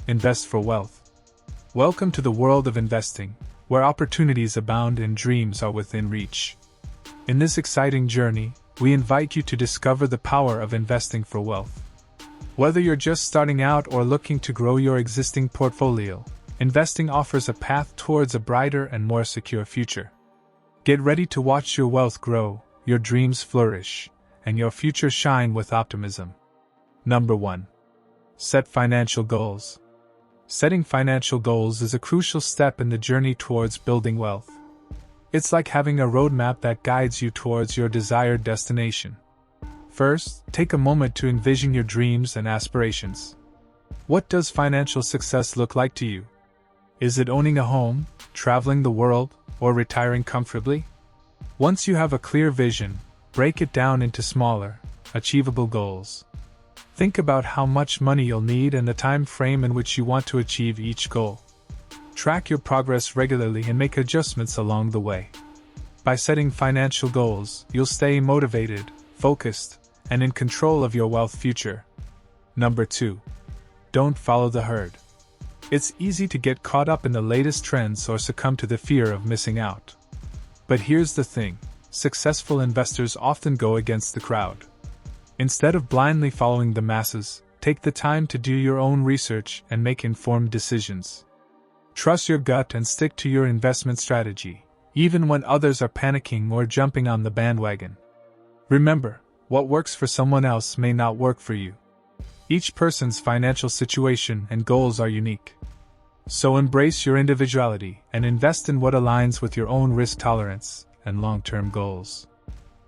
Invest for wealth. Welcome to the world of investing, where opportunities abound and dreams are within reach. In this exciting journey, we invite you to discover the power of investing for wealth. Whether you're just starting out or looking to grow your existing portfolio, investing offers a path towards a brighter and more secure future. Get ready to watch your wealth grow, your dreams flourish, and your future shine with optimism. Number 1. Set financial goals. Setting financial goals is a crucial step in the journey towards building wealth. It's like having a roadmap that guides you towards your desired destination. First, take a moment to envision your dreams and aspirations. What does financial success look like to you? Is it owning a home, traveling the world, or retiring comfortably? Once you have a clear vision, break it down into smaller, achievable goals. Think about how much money you'll need and the time frame in which you want to achieve each goal. Track your progress regularly and make adjustments along the way. By setting financial goals, you'll stay motivated, focused, and in control of your wealth future. Number 2. Don't follow the herd. It's easy to get caught up in the latest trends or succumb to the fear of missing out. But here's the thing, successful investors often go against the crowd. Instead of blindly following the masses, take the time to do your own research and make informed decisions. Trust your gut and stick to your investment strategy, even when others are panicking or jumping on the bandwagon. Remember, what works for someone else may not work for you. Each person's financial situation and goals are unique. So embrace your individuality and invest in what aligns with your own risk tolerance and long-term goals.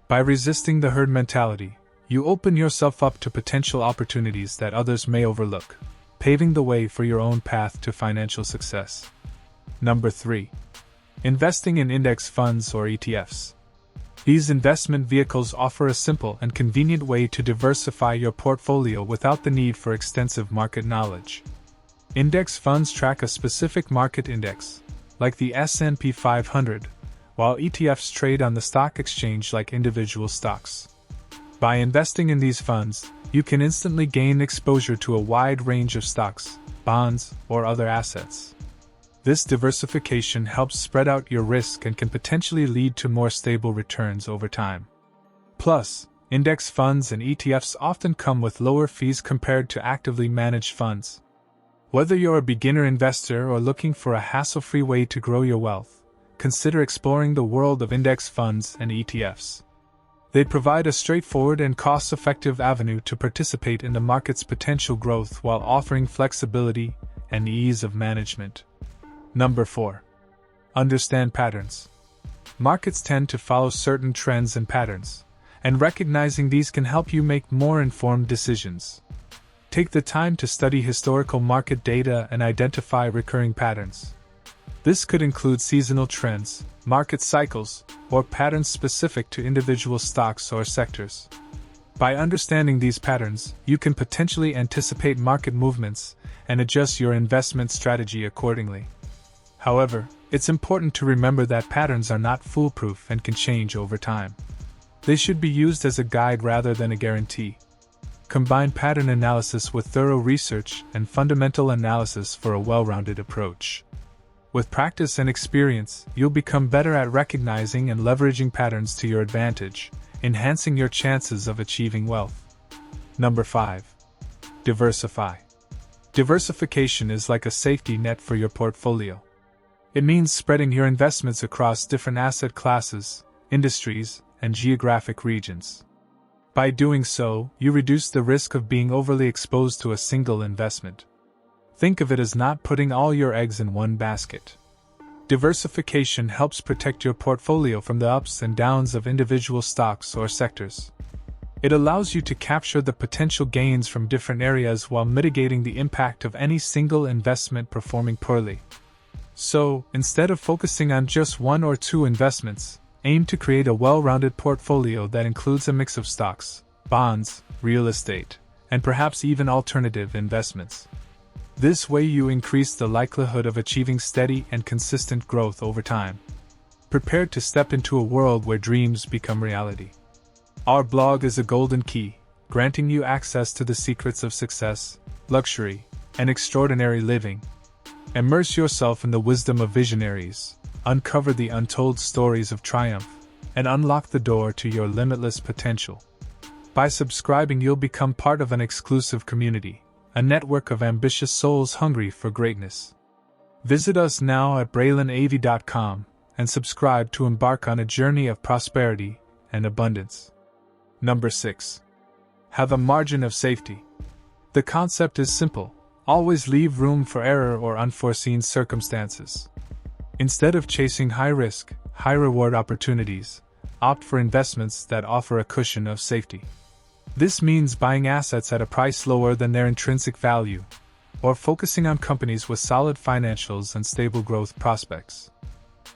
By resisting the herd mentality, you open yourself up to potential opportunities that others may overlook, paving the way for your own path to financial success. Number 3. Investing in index funds or ETFs. These investment vehicles offer a simple and convenient way to diversify your portfolio without the need for extensive market knowledge. Index funds track a specific market index, like the S&P 500, while ETFs trade on the stock exchange like individual stocks. By investing in these funds, you can instantly gain exposure to a wide range of stocks, bonds, or other assets. This diversification helps spread out your risk and can potentially lead to more stable returns over time. Plus, index funds and ETFs often come with lower fees compared to actively managed funds. Whether you're a beginner investor or looking for a hassle-free way to grow your wealth, consider exploring the world of index funds and ETFs. They provide a straightforward and cost-effective avenue to participate in the market's potential growth while offering flexibility and ease of management. Number 4. Understand patterns. Markets tend to follow certain trends and patterns, and recognizing these can help you make more informed decisions. Take the time to study historical market data and identify recurring patterns. This could include seasonal trends, market cycles, or patterns specific to individual stocks or sectors. By understanding these patterns, you can potentially anticipate market movements and adjust your investment strategy accordingly. However, it's important to remember that patterns are not foolproof and can change over time. They should be used as a guide rather than a guarantee. Combine pattern analysis with thorough research and fundamental analysis for a well-rounded approach. With practice and experience, you'll become better at recognizing and leveraging patterns to your advantage, enhancing your chances of achieving wealth. Number 5. Diversify. Diversification is like a safety net for your portfolio. It means spreading your investments across different asset classes, industries, and geographic regions. By doing so, you reduce the risk of being overly exposed to a single investment. Think of it as not putting all your eggs in one basket. Diversification helps protect your portfolio from the ups and downs of individual stocks or sectors. It allows you to capture the potential gains from different areas while mitigating the impact of any single investment performing poorly. So, instead of focusing on just one or two investments, aim to create a well-rounded portfolio that includes a mix of stocks, bonds, real estate, and perhaps even alternative investments. This way you increase the likelihood of achieving steady and consistent growth over time. Prepare to step into a world where dreams become reality. Our blog is a golden key, granting you access to the secrets of success, luxury, and extraordinary living. Immerse yourself in the wisdom of visionaries, uncover the untold stories of triumph, and unlock the door to your limitless potential. By subscribing, you'll become part of an exclusive community, a network of ambitious souls hungry for greatness. Visit us now at BraylenAV.com and subscribe to embark on a journey of prosperity and abundance. Number 6. Have a margin of safety. The concept is simple: always leave room for error or unforeseen circumstances. Instead of chasing high-risk, high-reward opportunities, opt for investments that offer a cushion of safety. This means buying assets at a price lower than their intrinsic value, or focusing on companies with solid financials and stable growth prospects.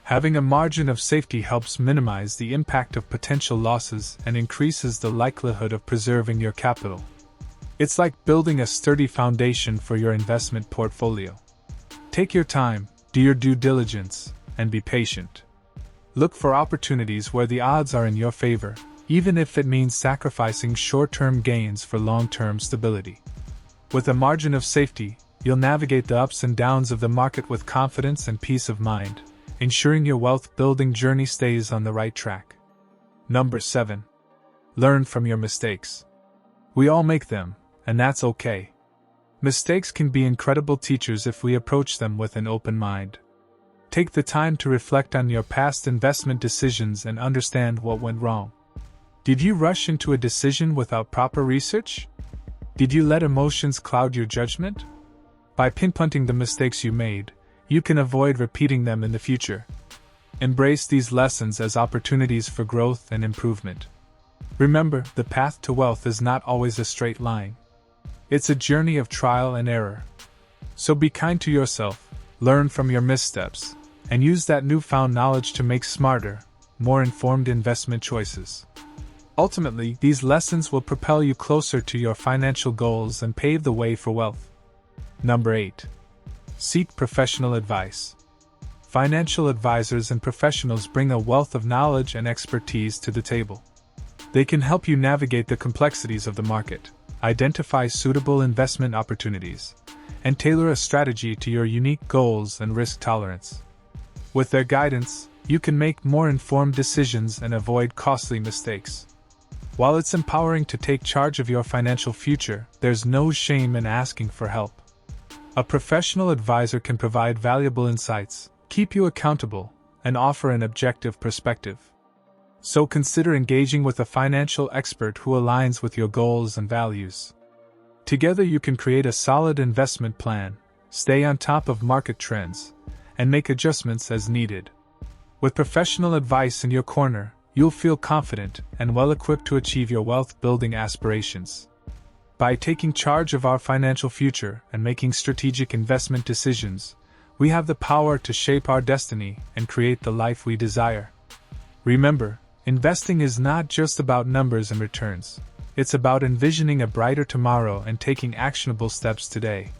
Having a margin of safety helps minimize the impact of potential losses and increases the likelihood of preserving your capital. It's like building a sturdy foundation for your investment portfolio. Take your time, do your due diligence, and be patient. Look for opportunities where the odds are in your favor, even if it means sacrificing short-term gains for long-term stability. With a margin of safety, you'll navigate the ups and downs of the market with confidence and peace of mind, ensuring your wealth-building journey stays on the right track. Number 7. Learn from your mistakes. We all make them, and that's okay. Mistakes can be incredible teachers if we approach them with an open mind. Take the time to reflect on your past investment decisions and understand what went wrong. Did you rush into a decision without proper research? Did you let emotions cloud your judgment? By pinpointing the mistakes you made, you can avoid repeating them in the future. Embrace these lessons as opportunities for growth and improvement. Remember, the path to wealth is not always a straight line. It's a journey of trial and error. So be kind to yourself, learn from your missteps, and use that newfound knowledge to make smarter, more informed investment choices. Ultimately, these lessons will propel you closer to your financial goals and pave the way for wealth. Number 8. Seek professional advice. Financial advisors and professionals bring a wealth of knowledge and expertise to the table. They can help you navigate the complexities of the market, identify suitable investment opportunities, and tailor a strategy to your unique goals and risk tolerance. With their guidance, you can make more informed decisions and avoid costly mistakes. While it's empowering to take charge of your financial future, there's no shame in asking for help. A professional advisor can provide valuable insights, keep you accountable, and offer an objective perspective. So consider engaging with a financial expert who aligns with your goals and values. Together you can create a solid investment plan, stay on top of market trends, and make adjustments as needed. With professional advice in your corner, you'll feel confident and well-equipped to achieve your wealth-building aspirations. By taking charge of our financial future and making strategic investment decisions, we have the power to shape our destiny and create the life we desire. Remember, investing is not just about numbers and returns. It's about envisioning a brighter tomorrow and taking actionable steps today.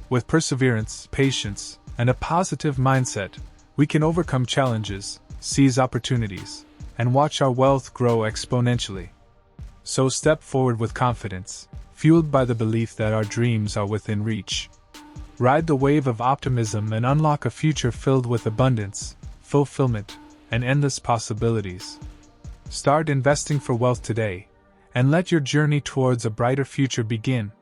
With perseverance, patience, and a positive mindset, we can overcome challenges, seize opportunities, and watch our wealth grow exponentially. So step forward with confidence, fueled by the belief that our dreams are within reach. Ride the wave of optimism and unlock a future filled with abundance, fulfillment, and endless possibilities. Start investing for wealth today, and let your journey towards a brighter future begin.